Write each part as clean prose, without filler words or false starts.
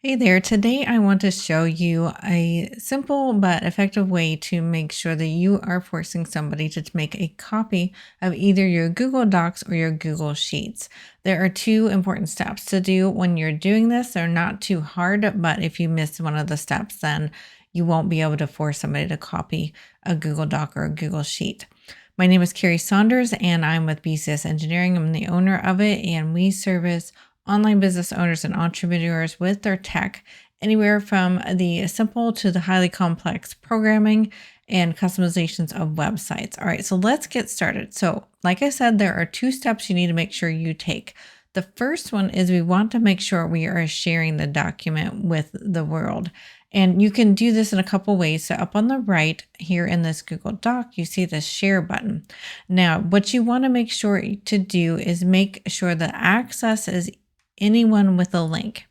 Hey there. Today, I want to show you a simple but effective way to make sure that you are forcing somebody to make a copy of either your Google Docs or your Google Sheets. There are two important steps to do when you're doing this. They're not too hard, but if you miss one of the steps, then you won't be able to force somebody to copy a Google Doc or a Google Sheet. My name is Carrie Saunders, and I'm with BCS Engineering. I'm the owner of it, and we service online business owners and entrepreneurs with their tech, anywhere from the simple to the highly complex programming and customizations of websites. All right, so let's get started. So, like I said, there are two steps you need to make sure you take. The first one is we want to make sure we are sharing the document with the world. And you can do this in a couple ways. So, up on the right here in this Google Doc, you see the share button. Now, what you want to make sure to do is make sure the access is anyone with a link.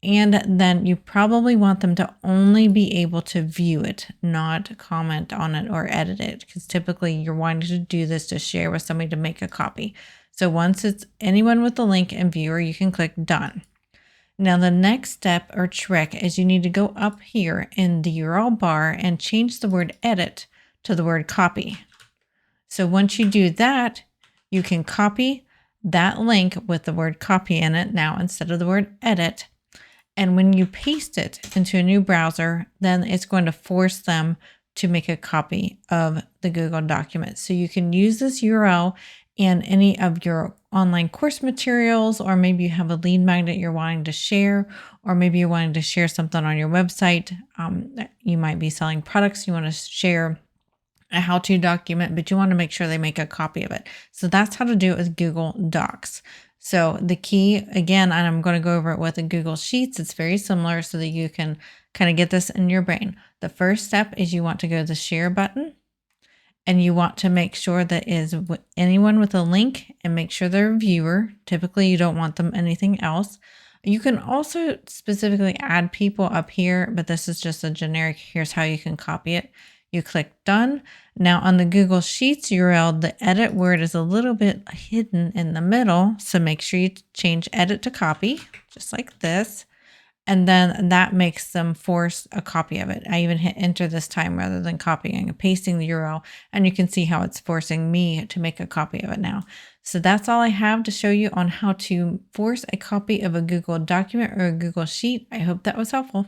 And then you probably want them to only be able to view it, not comment on it or edit it, because typically you're wanting to do this to share with somebody to make a copy. So once it's anyone with the link and viewer, you can click done. Now the next step or trick is you need to go up here in the URL bar and change the word edit to the word copy. So once you do that, you can copy that link with the word copy in it now instead of the word edit. And when you paste it into a new browser, then it's going to force them to make a copy of the Google document. So you can use this URL in any of your online course materials, or maybe you have a lead magnet you're wanting to share, or maybe you're wanting to share something on your website. You might be selling products, you want to share a how-to document, but you want to make sure they make a copy of it. So that's how to do it with Google Docs. So the key, again, and I'm going to go over it with the Google Sheets. It's very similar so that you can kind of get this in your brain. The first step is you want to go to the share button, and you want to make sure that is anyone with a link and make sure they're a viewer. Typically, you don't want them anything else. You can also specifically add people up here, but this is just a generic, here's how you can copy it. You click done. Now on the Google Sheets URL, the edit word is a little bit hidden in the middle. So make sure you change edit to copy, just like this. And then that makes them force a copy of it. I even hit enter this time rather than copying and pasting the URL. And you can see how it's forcing me to make a copy of it now. So that's all I have to show you on how to force a copy of a Google document or a Google Sheet. I hope that was helpful.